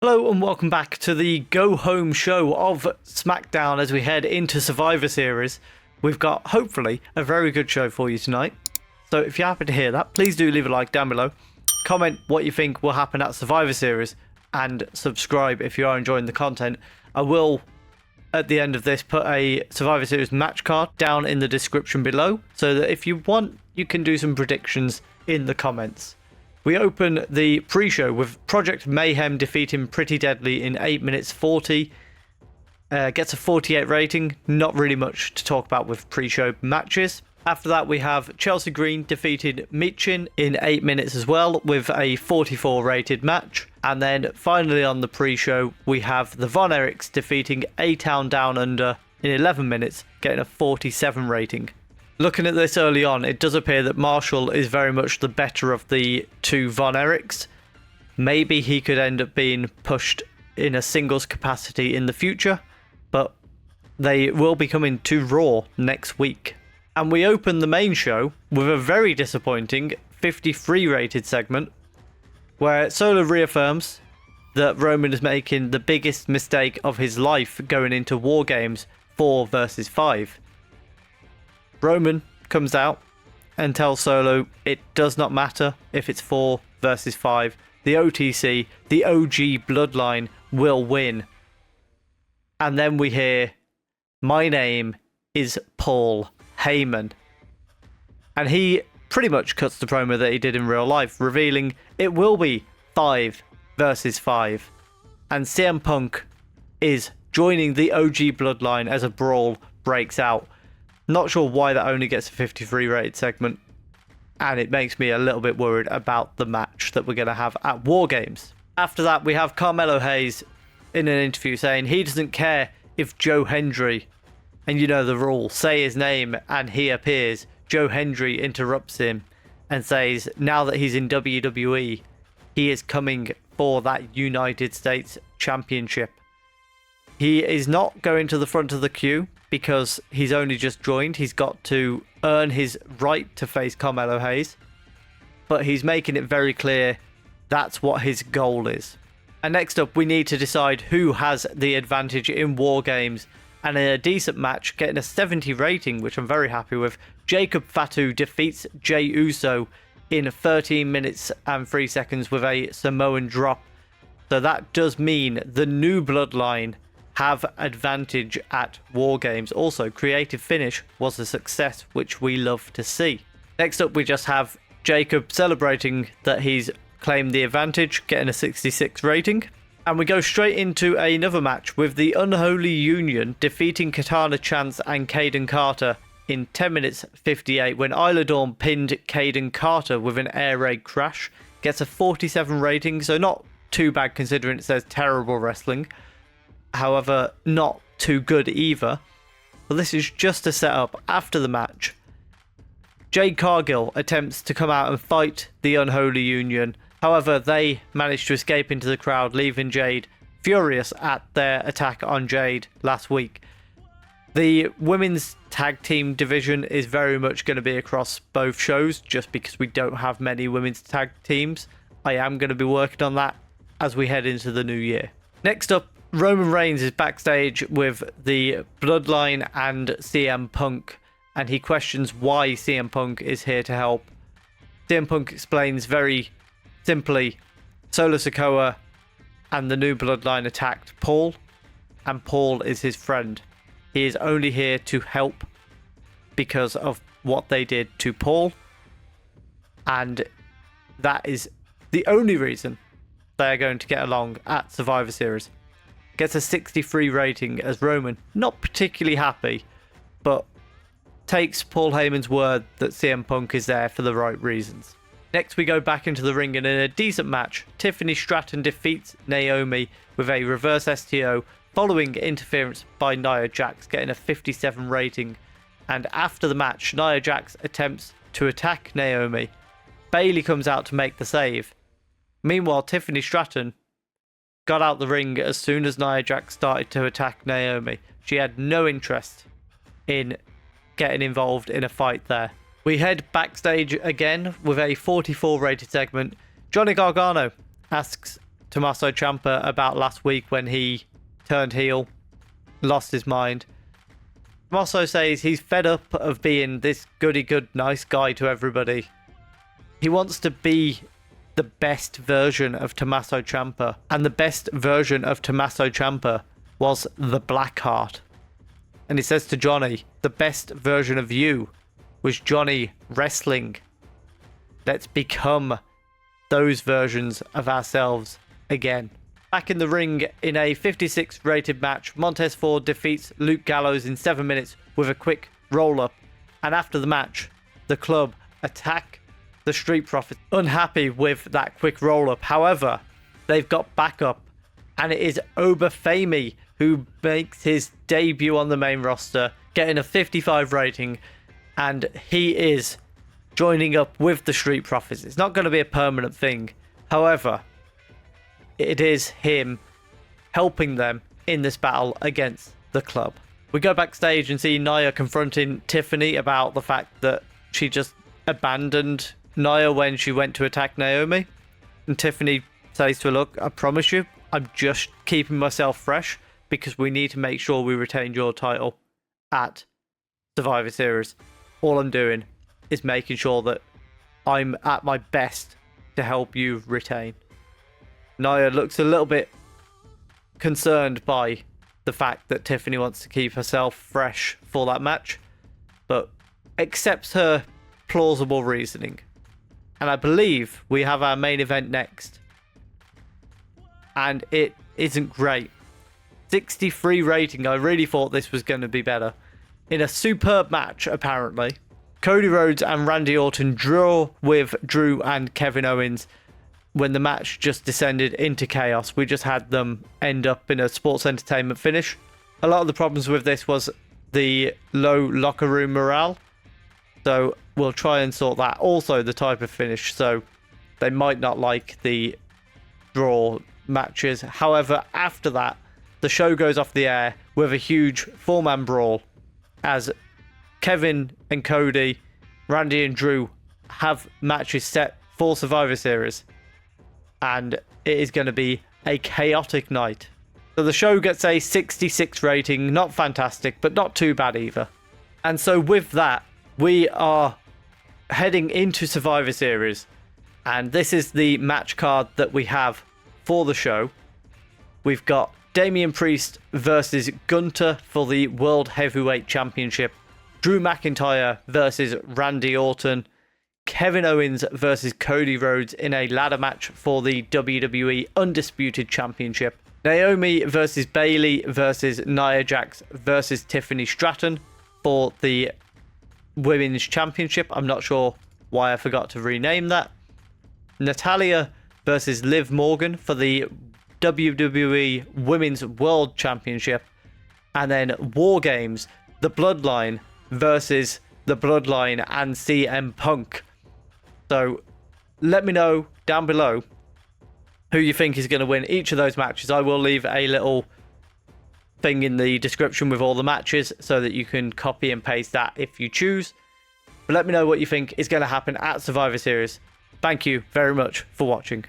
Hello and welcome back to the Go Home show of SmackDown as we head into Survivor Series. We've got, hopefully, a very good show for you tonight. So if you're happy to hear that, please do leave a like down below. Comment what you think will happen at Survivor Series and subscribe if you are enjoying the content. I will, at the end of this, put a Survivor Series match card down in the description below so that if you want, you can do some predictions in the comments. We open the pre-show with Project Mayhem defeating Pretty Deadly in 8 minutes 40. Gets a 48 rating. Not really much to talk about with pre-show matches. After that, we have Chelsea Green defeated Michin in 8 minutes as well with a 44 rated match. And then finally on the pre-show, we have the Von Erichs defeating A-Town Down Under in 11 minutes, getting a 47 rating. Looking at this early on, it does appear that Marshall is very much the better of the two Von Erichs. Maybe he could end up being pushed in a singles capacity in the future, but they will be coming to Raw next week. And we open the main show with a very disappointing 53 rated segment, where Solo reaffirms that Roman is making the biggest mistake of his life going into War Games 4 versus 5. Roman comes out and tells Solo it does not matter if it's 4 versus 5. The OTC, the OG Bloodline, will win. And then we hear, "My name is Paul Heyman." And he pretty much cuts the promo that he did in real life, revealing it will be 5 versus 5. And CM Punk is joining the OG Bloodline as a brawl breaks out. Not sure why that only gets a 53 rated segment, and it makes me a little bit worried about the match that we're going to have at War Games. After that, we have Carmelo Hayes in an interview saying he doesn't care if Joe Hendry, and you know the rule, say his name and he appears. Joe Hendry interrupts him and says now that he's in WWE, he is coming for that United States Championship. He is not going to the front of the queue because he's only just joined. He's got to earn his right to face Carmelo Hayes. But he's making it very clear that's what his goal is. And next up, we need to decide who has the advantage in War Games. And in a decent match, getting a 70 rating, which I'm very happy with, Jacob Fatu defeats Jey Uso in 13 minutes and 3 seconds with a Samoan drop. So that does mean the new Bloodline have advantage at War Games. Also, creative finish was a success, which we love to see. Next up, we just have Jacob celebrating that he's claimed the advantage, getting a 66 rating. And we go straight into another match with the Unholy Union defeating Katana Chance and Caden Carter in 10 minutes 58 when Isla Dawn pinned Caden Carter with an air raid crash. Gets a 47 rating, so not too bad considering it says terrible wrestling. However, not too good either. But this is just a setup after the match. Jade Cargill attempts to come out and fight the Unholy Union. However, they manage to escape into the crowd, leaving Jade furious at their attack on Jade last week. The women's tag team division is very much going to be across both shows, just because we don't have many women's tag teams. I am going to be working on that as we head into the new year. Next up, Roman Reigns is backstage with the Bloodline and CM Punk, and he questions why CM Punk is here to help. CM Punk explains very simply, Solo Sikoa and the new Bloodline attacked Paul, and Paul is his friend. He is only here to help because of what they did to Paul, and that is the only reason they are going to get along at Survivor Series. Gets a 63 rating as Roman, not particularly happy, but takes Paul Heyman's word that CM Punk is there for the right reasons. Next, we go back into the ring, and in a decent match, Tiffany Stratton defeats Naomi with a reverse STO following interference by Nia Jax, getting a 57 rating. And after the match, Nia Jax attempts to attack Naomi. Bayley comes out to make the save. Meanwhile, Tiffany Stratton got out the ring as soon as Nia Jax started to attack Naomi. She had no interest in getting involved in a fight there. We head backstage again with a 44 rated segment. Johnny Gargano asks Tommaso Ciampa about last week when he turned heel, lost his mind. Tommaso says he's fed up of being this goody-good nice guy to everybody. He wants to be the best version of Tommaso Ciampa, and the best version of Tommaso Ciampa was the Blackheart. And he says to Johnny, the best version of you was Johnny wrestling. Let's become those versions of ourselves again. Back in the ring in a 56 rated match, Montez Ford defeats Luke Gallows in 7 minutes with a quick roll-up. And after the match, the club attack the Street Profits, unhappy with that quick roll-up. However, they've got backup, and it is Obafemi who makes his debut on the main roster, getting a 55 rating, and he is joining up with the Street Profits. It's not going to be a permanent thing. However, it is him helping them in this battle against the club. We go backstage and see Nia confronting Tiffany about the fact that she just abandoned Nia when she went to attack Naomi. And Tiffany says to her, look, I promise you, I'm just keeping myself fresh because we need to make sure we retain your title at Survivor Series. All I'm doing is making sure that I'm at my best to help you retain. Nia looks a little bit concerned by the fact that Tiffany wants to keep herself fresh for that match, but accepts her plausible reasoning. And I believe we have our main event next. And it isn't great. 63 rating. I really thought this was going to be better. In a superb match, apparently, Cody Rhodes and Randy Orton draw with Drew and Kevin Owens when the match just descended into chaos. We just had them end up in a sports entertainment finish. A lot of the problems with this was the low locker room morale. So we'll try and sort that. Also the type of finish. So they might not like the draw matches. However, after that, the show goes off the air with a huge four-man brawl as Kevin and Cody, Randy and Drew have matches set for Survivor Series. And it is going to be a chaotic night. So the show gets a 66 rating. Not fantastic, but not too bad either. And so with that, we are heading into Survivor Series. And this is the match card that we have for the show. We've got Damien Priest versus Gunther for the World Heavyweight Championship. Drew McIntyre versus Randy Orton. Kevin Owens versus Cody Rhodes in a ladder match for the WWE Undisputed Championship. Naomi versus Bayley versus Nia Jax versus Tiffany Stratton for the Women's Championship. I'm not sure why I forgot to rename that. Natalya versus Liv Morgan for the WWE Women's World Championship. And then War Games, the Bloodline versus the Bloodline and CM Punk. So let me know down below who you think is going to win each of those matches. I will leave a little thing in the description with all the matches so that you can copy and paste that if you choose. But let me know what you think is going to happen at Survivor Series. Thank you very much for watching.